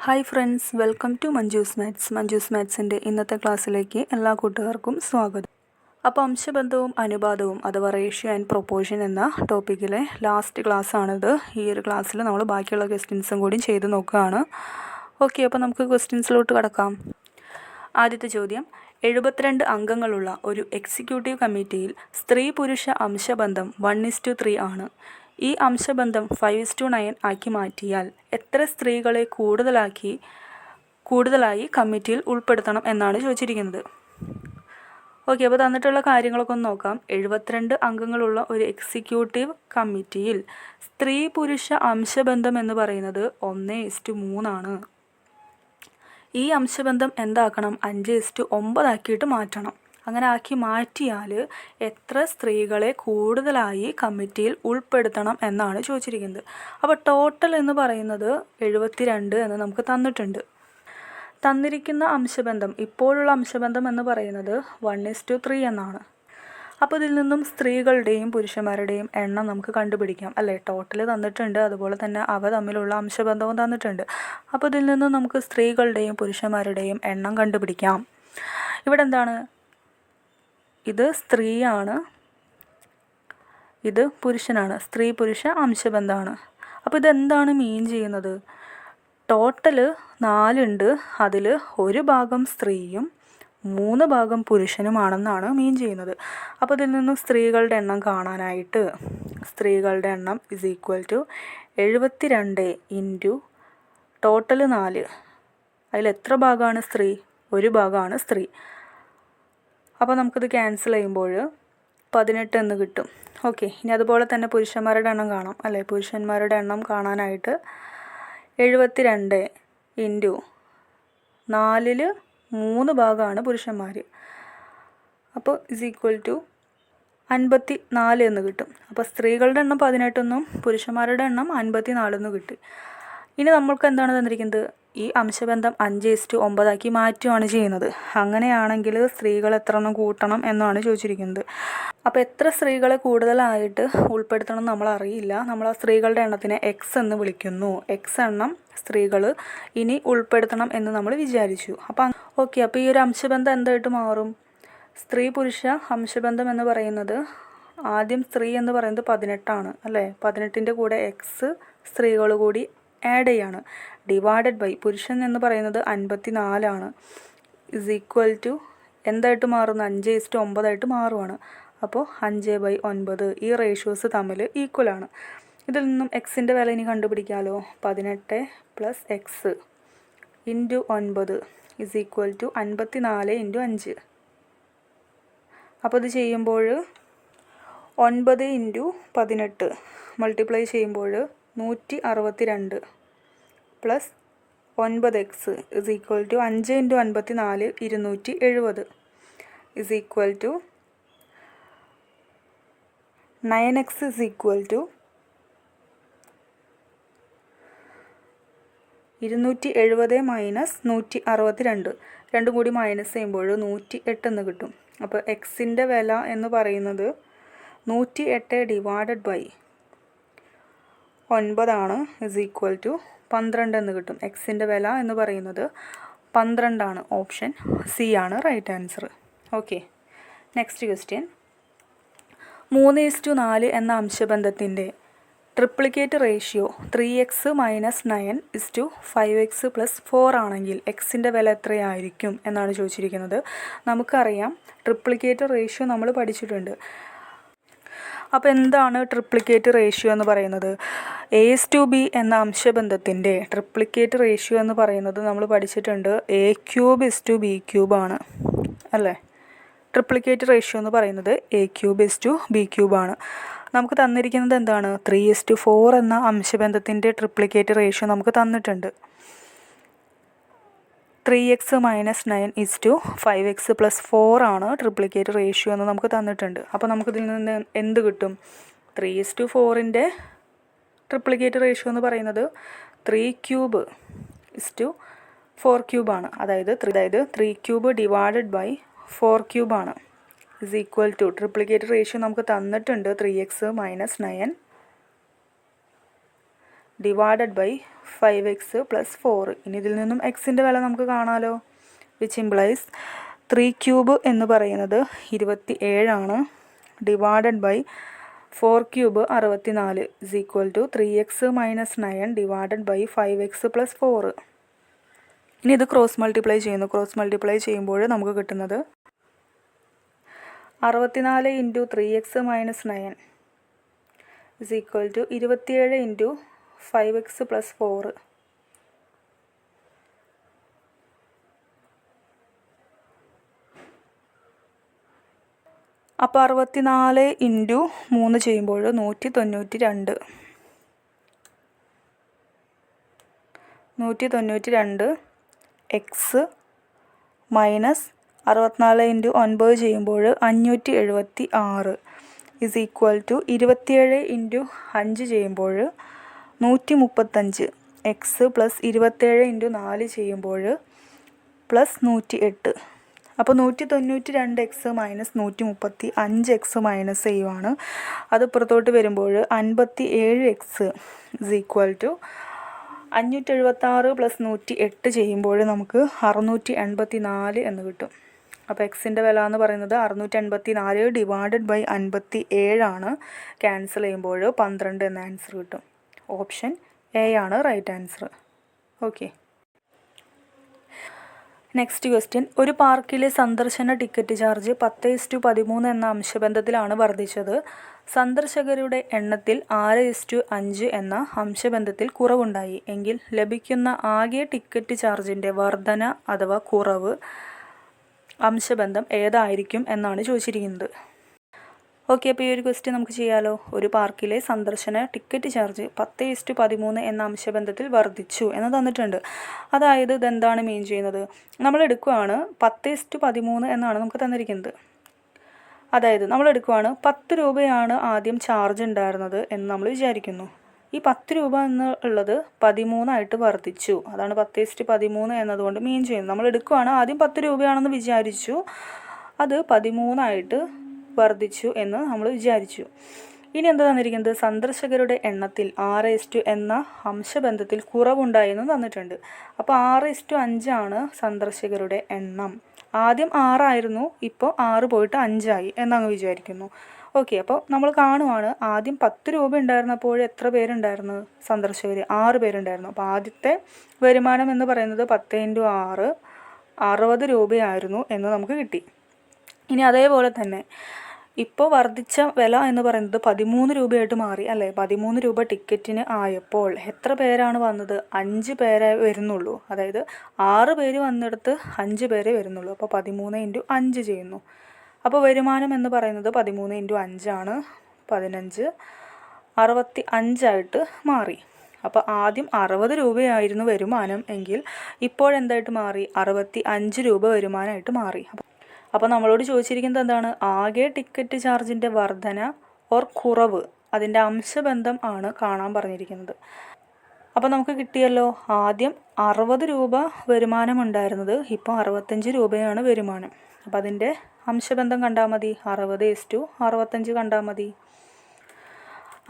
Hi friends, welcome to Manju's മാത്സിൻ്റെ ഇന്നത്തെ ക്ലാസ്സിലേക്ക് എല്ലാ കൂട്ടുകാർക്കും സ്വാഗതം. അപ്പോൾ അംശബന്ധവും അനുപാതവും അഥവാ റേഷ്യോ ആൻഡ് പ്രൊപ്പോർഷൻ എന്ന ടോപ്പിക്കിലെ ലാസ്റ്റ് ക്ലാസ്സാണിത്. ഈ ഒരു ക്ലാസ്സിൽ നമ്മൾ ബാക്കിയുള്ള ക്വസ്റ്റ്യൻസും കൂടി ചെയ്ത് നോക്കുകയാണ്. ഓക്കെ, അപ്പോൾ നമുക്ക് ക്വസ്റ്റ്യൻസിലോട്ട് കടക്കാം. ആദ്യത്തെ ചോദ്യം: 72 അംഗങ്ങളുള്ള ഒരു എക്സിക്യൂട്ടീവ് കമ്മിറ്റിയിൽ സ്ത്രീ പുരുഷ അംശബന്ധം 1:3 ആണ്. ഈ അംശബന്ധം 5:9 ആക്കി മാറ്റിയാൽ എത്ര സ്ത്രീകളെ കൂടുതലായി കമ്മിറ്റിയിൽ ഉൾപ്പെടുത്തണം എന്നാണ് ചോദിച്ചിരിക്കുന്നത്. ഓക്കെ, അപ്പോൾ തന്നിട്ടുള്ള കാര്യങ്ങളൊക്കെ ഒന്ന് നോക്കാം. 72 അംഗങ്ങളുള്ള ഒരു എക്സിക്യൂട്ടീവ് കമ്മിറ്റിയിൽ സ്ത്രീ പുരുഷ അംശബന്ധം എന്ന് പറയുന്നത് 1:3 ആണ്. ഈ അംശബന്ധം എന്താക്കണം? 5:9 ആക്കിയിട്ട് മാറ്റണം. അങ്ങനെ ആക്കി മാറ്റിയാൽ എത്ര സ്ത്രീകളെ കൂടുതലായി കമ്മിറ്റിയിൽ ഉൾപ്പെടുത്തണം എന്നാണ് ചോദിച്ചിരിക്കുന്നത്. അപ്പോൾ ടോട്ടൽ എന്ന് പറയുന്നത് 72 എന്ന് നമുക്ക് തന്നിട്ടുണ്ട്. തന്നിരിക്കുന്ന അംശബന്ധം, ഇപ്പോഴുള്ള അംശബന്ധം എന്ന് പറയുന്നത് 1:3 എന്നാണ്. അപ്പോൾ ഇതിൽ നിന്നും സ്ത്രീകളുടെയും പുരുഷന്മാരുടെയും എണ്ണം നമുക്ക് കണ്ടുപിടിക്കാം അല്ലേ? ടോട്ടൽ തന്നിട്ടുണ്ട്, അതുപോലെ തന്നെ അവ തമ്മിലുള്ള അംശബന്ധവും തന്നിട്ടുണ്ട്. അപ്പോൾ ഇതിൽ നിന്നും നമുക്ക് സ്ത്രീകളുടെയും പുരുഷന്മാരുടെയും എണ്ണം കണ്ടുപിടിക്കാം. ഇവിടെ എന്താണ്? ഇത് സ്ത്രീയാണ്, ഇത് പുരുഷനാണ്. സ്ത്രീ പുരുഷ അംശബന്ധമാണ്. അപ്പോൾ ഇതെന്താണ് മീൻ ചെയ്യുന്നത്? ടോട്ടൽ 4 ഉണ്ട്, അതിൽ 1 ഭാഗം സ്ത്രീയും 3 ഭാഗം പുരുഷനുമാണെന്നാണ് മീൻ ചെയ്യുന്നത്. അപ്പോൾ ഇതിൽ നിന്നും സ്ത്രീകളുടെ എണ്ണം കാണാനായിട്ട് സ്ത്രീകളുടെ എണ്ണം is equal to 72 into total 4. അതിൽ എത്ര ഭാഗമാണ് സ്ത്രീ? 1 ഭാഗമാണ് സ്ത്രീ. അപ്പോൾ നമുക്കിത് ക്യാൻസൽ ചെയ്യുമ്പോൾ 18 എന്ന് കിട്ടും. ഓക്കെ, ഇനി അതുപോലെ തന്നെ പുരുഷന്മാരുടെ എണ്ണം കാണാം അല്ലേ? പുരുഷന്മാരുടെ എണ്ണം കാണാനായിട്ട് 72 ഇൻറ്റു 4ൽ 3 ഭാഗമാണ് പുരുഷന്മാർ. അപ്പോൾ ഇസ് ഈക്വൽ ടു 54 എന്ന് കിട്ടും. അപ്പോൾ സ്ത്രീകളുടെ എണ്ണം 18 എന്നും പുരുഷന്മാരുടെ എണ്ണം 54 എന്ന് കിട്ടി. ഇനി നമ്മൾക്ക് എന്താണ് തന്നിരിക്കുന്നത്? ഈ അംശബന്ധം 5:9 ആക്കി മാറ്റുകയാണ് ചെയ്യുന്നത്. അങ്ങനെയാണെങ്കിൽ സ്ത്രീകൾ എത്ര എണ്ണം കൂട്ടണം എന്നാണ് ചോദിച്ചിരിക്കുന്നത്. അപ്പോൾ എത്ര സ്ത്രീകളെ കൂടുതലായിട്ട് ഉൾപ്പെടുത്തണം നമ്മൾ അറിയില്ല. നമ്മൾ ആ സ്ത്രീകളുടെ എണ്ണത്തിനെ എക്സ് എന്ന് വിളിക്കുന്നു. എക്സ് എണ്ണം സ്ത്രീകൾ ഇനി ഉൾപ്പെടുത്തണം എന്ന് നമ്മൾ വിചാരിച്ചു. അപ്പോൾ ഓക്കെ, അപ്പോൾ ഈ ഒരു അംശബന്ധം എന്തായിട്ട് മാറും? സ്ത്രീ പുരുഷ അംശബന്ധം എന്ന് പറയുന്നത്, ആദ്യം സ്ത്രീ എന്ന് പറയുന്നത് 18 അല്ലേ? 18ൻ്റെ കൂടെ എക്സ് സ്ത്രീകൾ കൂടി ആഡ് ചെയ്യാണ്. ഡിവൈഡഡ് ബൈ പുരുഷൻ എന്ന് പറയുന്നത് 54 ഇസ് ഈക്വൽ ടു എന്തായിട്ട് മാറുന്നു? 5:9 ആയിട്ട് മാറുവാണ്. അപ്പോൾ 5/9 ഈ റേഷ്യോസ് തമ്മിൽ ഈക്വലാണ്. ഇതിൽ നിന്നും എക്സിൻ്റെ വില ഇനി കണ്ടുപിടിക്കാമല്ലോ. 18 + x into 9 is equal to 54 × 5. അപ്പോൾ ഇത് ചെയ്യുമ്പോൾ 9 × 18 മൾട്ടിപ്ലൈ ചെയ്യുമ്പോൾ 162 plus 9x is equal to 5 × 54 270 is equal to 9x is equal to 270 minus 162. രണ്ടും കൂടി മൈനസ് ചെയ്യുമ്പോൾ 108 എന്ന് കിട്ടും. അപ്പോൾ എക്സിൻ്റെ വില എന്ന് പറയുന്നത് 108 divided by 9 is equal to 12 എന്ന് കിട്ടും. എക്സിൻ്റെ വില എന്ന് പറയുന്നത് 12. ഓപ്ഷൻ സി ആണ് right answer. Okay, next question: 3:4 എന്ന അംശബന്ധത്തിൻ്റെ ട്രിപ്ലിക്കേറ്റ് റേഷ്യോ 3x - 9 5x + 4 ആണെങ്കിൽ എക്സിൻ്റെ വില എത്രയായിരിക്കും എന്നാണ് ചോദിച്ചിരിക്കുന്നത്. നമുക്കറിയാം ട്രിപ്ലിക്കേറ്റ് റേഷ്യോ നമ്മൾ പഠിച്ചിട്ടുണ്ട്. അപ്പോൾ എന്താണ് ട്രിപ്ലിക്കേറ്റ് റേഷ്യോ എന്ന് പറയുന്നത്? A:B എന്ന അംശബന്ധത്തിൻ്റെ ട്രിപ്ലിക്കേറ്റ് റേഷ്യോ എന്ന് പറയുന്നത് നമ്മൾ പഠിച്ചിട്ടുണ്ട്. A³ B³ ആണ് അല്ലേ? ട്രിപ്ലിക്കേറ്റ് റേഷ്യോ എന്ന് പറയുന്നത് A³ B³ ആണ്. നമുക്ക് തന്നിരിക്കുന്നത് എന്താണ്? 3:4 എന്ന അംശബന്ധത്തിൻ്റെ ട്രിപ്ലിക്കേറ്റ് റേഷ്യോ നമുക്ക് തന്നിട്ടുണ്ട്. 3x - 9 5x + 4 ആണ് ട്രിപ്ലിക്കേറ്റ് റേഷ്യോ എന്ന് നമുക്ക് തന്നിട്ടുണ്ട്. അപ്പോൾ നമുക്കിതിൽ നിന്ന് എന്ത് കിട്ടും? 3:4ൻ്റെ ട്രിപ്ലിക്കേറ്റ് റേഷ്യോ എന്ന് പറയുന്നത് 3³ = 4³ ആണ്. അതായത് 3³ ഡിവൈഡഡ് ബൈ 4³ ആണ്. Is equal to triplicate ratio നമുക്ക് തന്നിട്ടുണ്ട് 3x - 9 ഡിവൈഡഡ് ബൈ 5x + 4. ഇനി ഇതിൽ നിന്നും എക്സിൻ്റെ വില നമുക്ക് കാണാമല്ലോ. വിച്ച് ഇംപ്ലൈസ് 3 ക്യൂബ് എന്ന് പറയുന്നത് 27 ആണ്. Divided by 4 cube 64 is equal to 3x - 9 divided by 5x + 4. ഇനി ഇത് ക്രോസ് മൾട്ടിപ്ലൈ ചെയ്യുന്നു. ക്രോസ് മൾട്ടിപ്ലൈ ചെയ്യുമ്പോൾ നമുക്ക് കിട്ടുന്നത് 64 × 3x - 9 is equal to 27 × 5x + 4. അപ്പോൾ 64 × 3 ചെയ്യുമ്പോൾ 192. 192 x മൈനസ് 64 × 9 ചെയ്യുമ്പോൾ 576 ഇസ് ഈക്വൽ ടു 27 × 5 ചെയ്യുമ്പോൾ 135 x പ്ലസ് 27 × 4 ചെയ്യുമ്പോൾ പ്ലസ് 108. അപ്പോൾ 192x മൈനസ് 135x മൈനസ് ചെയ്യുവാണ്. അത് പുറത്തോട്ട് വരുമ്പോൾ 57x ഇസ് ഈക്വൽ ടു 576 + 108 ചെയ്യുമ്പോൾ നമുക്ക് 684 എന്ന് കിട്ടും. അപ്പോൾ എക്സിൻ്റെ വില എന്ന് പറയുന്നത് 684 ഡിവൈഡഡ് ബൈ 57 ആണ്. ക്യാൻസൽ ചെയ്യുമ്പോൾ 12 എന്ന ആൻസർ കിട്ടും. ഓപ്ഷൻ എ ആണ് right answer. Okay. Next question. ഒരു പാർക്കിലെ സന്ദർശന ടിക്കറ്റ് ചാർജ് 10:13 എന്ന അംശബന്ധത്തിലാണ് വർദ്ധിച്ചത്. സന്ദർശകരുടെ എണ്ണത്തിൽ 6:5 എന്ന അംശബന്ധത്തിൽ കുറവുണ്ടായി എങ്കിൽ ലഭിക്കുന്ന ആകെ ടിക്കറ്റ് ചാർജിൻ്റെ വർധന അഥവാ കുറവ് അംശബന്ധം ഏതായിരിക്കും എന്നാണ് ചോദിച്ചിരിക്കുന്നത്. ഓക്കെ, അപ്പോൾ ഈ ഒരു ക്വസ്റ്റ്യൻ നമുക്ക് ചെയ്യാമല്ലോ. ഒരു പാർക്കിലെ സന്ദർശന ടിക്കറ്റ് ചാർജ് 10:13 എന്ന അംശബന്ധത്തിൽ വർദ്ധിച്ചു എന്ന് തന്നിട്ടുണ്ട്. അതായത് ഇതെന്താണ് മീൻ ചെയ്യുന്നത്? നമ്മൾ എടുക്കുകയാണ് 10:13 എന്നാണ് നമുക്ക് തന്നിരിക്കുന്നത്. അതായത് നമ്മൾ എടുക്കുകയാണ് 10 രൂപയാണ് ആദ്യം ചാർജ് ഉണ്ടായിരുന്നത് എന്ന് നമ്മൾ വിചാരിക്കുന്നു. ഈ 10 രൂപ എന്നുള്ളത് 13 വർദ്ധിച്ചു. അതാണ് 10:13 എന്നതുകൊണ്ട് മീൻ ചെയ്യുന്നത്. നമ്മൾ എടുക്കുകയാണ് ആദ്യം 10 രൂപയാണെന്ന് വിചാരിച്ചു, അത് 13 വർദ്ധിച്ചു എന്ന് നമ്മൾ വിചാരിച്ചു. ഇനി എന്താ തന്നിരിക്കുന്നത്? സന്ദർശകരുടെ എണ്ണത്തിൽ 6 എന്ന അംശബന്ധത്തിൽ കുറവുണ്ടായെന്ന് തന്നിട്ടുണ്ട്. അപ്പോൾ 6:5 ആണ് സന്ദർശകരുടെ എണ്ണം. ആദ്യം 6 ആയിരുന്നു, ഇപ്പോൾ 6 പോയിട്ട് 5 ആയി എന്നങ്ങ് വിചാരിക്കുന്നു. ഓക്കെ, അപ്പോൾ നമ്മൾ കാണുവാണ് ആദ്യം 10 രൂപ ഉണ്ടായിരുന്നപ്പോൾ എത്ര പേരുണ്ടായിരുന്നു? സന്ദർശകർ 6 പേരുണ്ടായിരുന്നു. അപ്പോൾ ആദ്യത്തെ വരുമാനം എന്ന് പറയുന്നത് 10 × 6 60 രൂപയായിരുന്നു എന്ന് നമുക്ക് കിട്ടി. ഇനി അതേപോലെ തന്നെ ഇപ്പോൾ വർദ്ധിച്ച വില എന്ന് പറയുന്നത് 13 രൂപയായിട്ട് മാറി അല്ലേ? 13 രൂപ ടിക്കറ്റിന് ആയപ്പോൾ എത്ര പേരാണ് വന്നത്? 5 പേരെ വരുന്നുള്ളൂ. അതായത് 6 പേര് വന്നിടത്ത് 5 പേരെ വരുന്നുള്ളൂ. അപ്പോൾ 13 × 5 ചെയ്യുന്നു. അപ്പോൾ വരുമാനം എന്ന് പറയുന്നത് 13 × 5 ആണ്. 15 65 മാറി. അപ്പോൾ ആദ്യം 60 രൂപയായിരുന്നു വരുമാനം എങ്കിൽ ഇപ്പോഴെന്തായിട്ട് മാറി? 65 രൂപ വരുമാനമായിട്ട് മാറി. അപ്പോൾ നമ്മളോട് ചോദിച്ചിരിക്കുന്നത് എന്താണ്? ആകെ ടിക്കറ്റ് ചാർജിൻ്റെ വർധന ഓർ കുറവ്, അതിൻ്റെ അംശബന്ധം ആണ് കാണാൻ പറഞ്ഞിരിക്കുന്നത്. അപ്പോൾ നമുക്ക് കിട്ടിയല്ലോ. ആദ്യം 60 രൂപ വരുമാനം ഉണ്ടായിരുന്നത് ഇപ്പോൾ 65 രൂപയാണ് വരുമാനം. അപ്പോൾ അതിൻ്റെ അംശബന്ധം കണ്ടാൽ മതി. 60:65 കണ്ടാൽ മതി.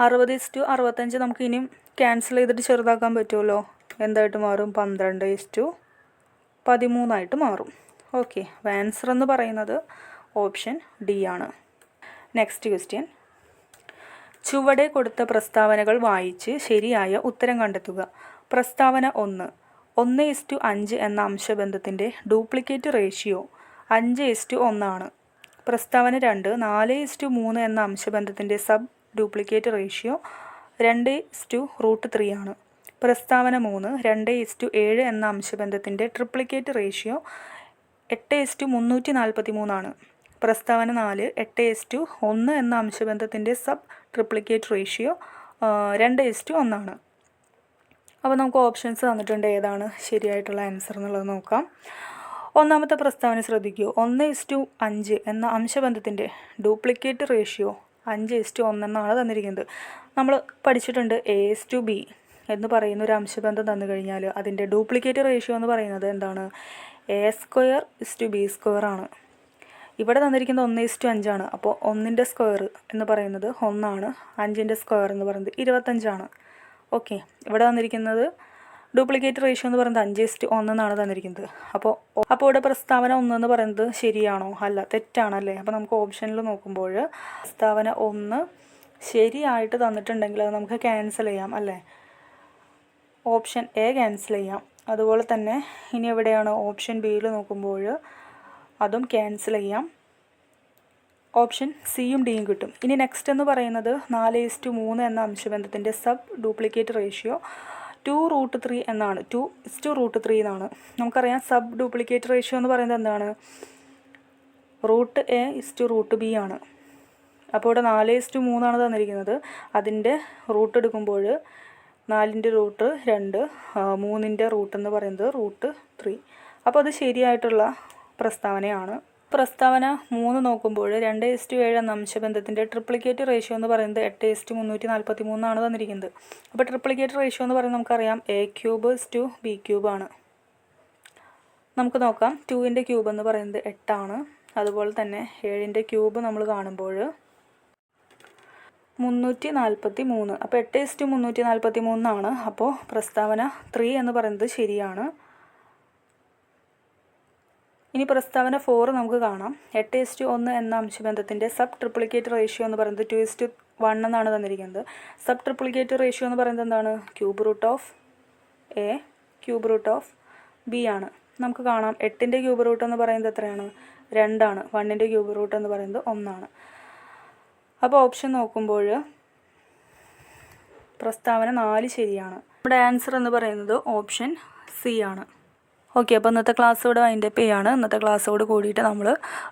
60:65 നമുക്ക് ഇനിയും ക്യാൻസൽ ചെയ്തിട്ട് ചെറുതാക്കാൻ പറ്റുമല്ലോ. എന്തായിട്ട് മാറും? 12:13 മാറും. ഓക്കെ, ആൻസർ എന്ന് പറയുന്നത് ഓപ്ഷൻ ഡി ആണ്. Next question. ചുവടെ കൊടുത്ത പ്രസ്താവനകൾ വായിച്ച് ശരിയായ ഉത്തരം കണ്ടെത്തുക. പ്രസ്താവന 1. 1:5 എന്ന അംശബന്ധത്തിൻ്റെ ഡ്യൂപ്ലിക്കേറ്റ് റേഷ്യോ 5:1 ആണ്. പ്രസ്താവന 2. 4:3 എന്ന അംശബന്ധത്തിൻ്റെ സബ് ഡ്യൂപ്ലിക്കേറ്റ് റേഷ്യോ 2:√3 ആണ്. പ്രസ്താവന 3. 2:7 എന്ന അംശബന്ധത്തിൻ്റെ ട്രിപ്ലിക്കേറ്റ് റേഷ്യോ 8:343 ആണ്. പ്രസ്താവന 4. 8:1 എന്ന അംശബന്ധത്തിൻ്റെ സബ് ട്രിപ്ലിക്കേറ്റ് റേഷ്യോ 2:1 ആണ്. അപ്പോൾ നമുക്ക് ഓപ്ഷൻസ് തന്നിട്ടുണ്ട്. ഏതാണ് ശരിയായിട്ടുള്ള ആൻസർ എന്നുള്ളത് നോക്കാം. ഒന്നാമത്തെ പ്രസ്താവന ശ്രദ്ധിക്കൂ. 1:5 എന്ന അംശബന്ധത്തിൻ്റെ ഡ്യൂപ്ലിക്കേറ്റ് റേഷ്യോ 5:1 എന്നാണ് തന്നിരിക്കുന്നത്. നമ്മൾ പഠിച്ചിട്ടുണ്ട് A:B എന്ന് പറയുന്ന ഒരു അംശബന്ധം തന്നു കഴിഞ്ഞാൽ അതിൻ്റെ ഡ്യൂപ്ലിക്കേറ്റ് റേഷ്യോ എന്ന് പറയുന്നത് എന്താണ്? A²:B² ആണ്. ഇവിടെ തന്നിരിക്കുന്നത് 1:5 ആണ്. അപ്പോൾ 1ൻ്റെ സ്ക്വയർ എന്ന് പറയുന്നത് 1 ആണ്. 5ൻ്റെ സ്ക്വയർ എന്ന് പറയുന്നത് 25 ആണ്. ഓക്കെ, ഇവിടെ തന്നിരിക്കുന്നത് ഡ്യൂപ്ലിക്കേറ്റ് റേഷ്യോ എന്ന് പറയുന്നത് 5:1 എന്നാണ് തന്നിരിക്കുന്നത്. അപ്പോൾ ഇവിടെ പ്രസ്താവന 1 എന്ന് പറയുന്നത് ശരിയാണോ? അല്ല, തെറ്റാണല്ലേ. അപ്പോൾ നമുക്ക് ഓപ്ഷനിൽ നോക്കുമ്പോൾ പ്രസ്താവന 1 ശരിയായിട്ട് തന്നിട്ടുണ്ടെങ്കിൽ അത് നമുക്ക് ക്യാൻസൽ ചെയ്യാം അല്ലേ. ഓപ്ഷൻ എ ക്യാൻസൽ ചെയ്യാം. അതുപോലെ തന്നെ ഇനി എവിടെയാണ് ഓപ്ഷൻ ബിയിൽ നോക്കുമ്പോൾ അതും ക്യാൻസൽ ചെയ്യാം. ഓപ്ഷൻ സിയും ഡിയും കിട്ടും. ഇനി നെക്സ്റ്റ് എന്ന് പറയുന്നത് 4:3 എന്ന അംശബന്ധത്തിൻ്റെ സബ് ഡ്യൂപ്ലിക്കേറ്റ് റേഷ്യോ 2√3 എന്നാണ്. 2:3 എന്നാണ്. നമുക്കറിയാം സബ് ഡ്യൂപ്ലിക്കേറ്റ് റേഷ്യോ എന്ന് പറയുന്നത് എന്താണ്? √a/√b ആണ്. അപ്പോൾ ഇവിടെ 4:3 തന്നിരിക്കുന്നത്. അതിൻ്റെ റൂട്ട് എടുക്കുമ്പോൾ 4ൻ്റെ റൂട്ട് 2, 3ൻ്റെ റൂട്ട് എന്ന് പറയുന്നത് √3. അപ്പോൾ അത് ശരിയായിട്ടുള്ള പ്രസ്താവനയാണ്. പ്രസ്താവന 3 നോക്കുമ്പോൾ 2:7 എന്ന അംശബന്ധത്തിൻ്റെ ട്രിപ്ലിക്കേറ്റ് റേഷ്യോ എന്ന് പറയുന്നത് 8:343 തന്നിരിക്കുന്നത്. അപ്പോൾ ട്രിപ്ലിക്കേറ്റ് റേഷ്യോ എന്ന് പറയുന്നത് നമുക്കറിയാം a³ ആണ്. നമുക്ക് നോക്കാം. 2ൻ്റെ ക്യൂബ് എന്ന് പറയുന്നത് 8 ആണ്. അതുപോലെ തന്നെ 7ൻ്റെ ക്യൂബ് നമ്മൾ കാണുമ്പോൾ 343. അപ്പോൾ 8:343 അപ്പോൾ പ്രസ്താവന 3 എന്ന് പറയുന്നത് ശരിയാണ്. ഇനി പ്രസ്താവന 4 നമുക്ക് കാണാം. 8:1 എന്ന അംശബന്ധത്തിൻ്റെ സബ് ട്രിപ്ലിക്കേറ്റ് റേഷ്യോ എന്ന് പറയുന്നത് 2:1 എന്നാണ് തന്നിരിക്കുന്നത്. സബ് ട്രിപ്ലിക്കേറ്റ് റേഷ്യോ എന്ന് പറയുന്നത് എന്താണ്? √a √b ആണ്. നമുക്ക് കാണാം 8ൻ്റെ ക്യൂബ് റൂട്ട് എന്ന് പറയുന്നത് എത്രയാണ്? 2 ആണ്. 1ൻ്റെ ക്യൂബ് റൂട്ട് എന്ന് പറയുന്നത് 1 ആണ്. അപ്പോൾ ഓപ്ഷൻ നോക്കുമ്പോൾ പ്രസ്താവന 4 ശരിയാണ്. നമ്മുടെ ആൻസർ എന്ന് പറയുന്നത് ഓപ്ഷൻ സി ആണ്. ഓക്കെ, അപ്പോൾ ഇന്നത്തെ ക്ലാസ് ഇവിടെ വൈൻഡപ്പ് ചെയ്യാണ്. ഇന്നത്തെ ക്ലാസ്സോട് കൂടിയിട്ട് നമ്മൾ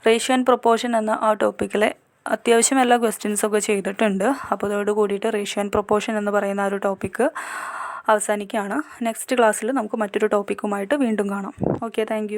റേഷ്യോ ആൻഡ് പ്രൊപ്പോർഷൻ എന്ന ആ ടോപ്പിക്കിലെ അത്യാവശ്യം എല്ലാ ക്വസ്റ്റ്യൻസൊക്കെ ചെയ്തിട്ടുണ്ട്. അപ്പോൾ അതോട് കൂടിയിട്ട് റേഷ്യോ ആൻഡ് പ്രൊപ്പോർഷൻ എന്ന് പറയുന്ന ആ ഒരു ടോപ്പിക്ക് അവസാനിക്കുകയാണ്. നെക്സ്റ്റ് ക്ലാസ്സിൽ നമുക്ക് മറ്റൊരു ടോപ്പിക്കുമായിട്ട് വീണ്ടും കാണാം. Okay, thank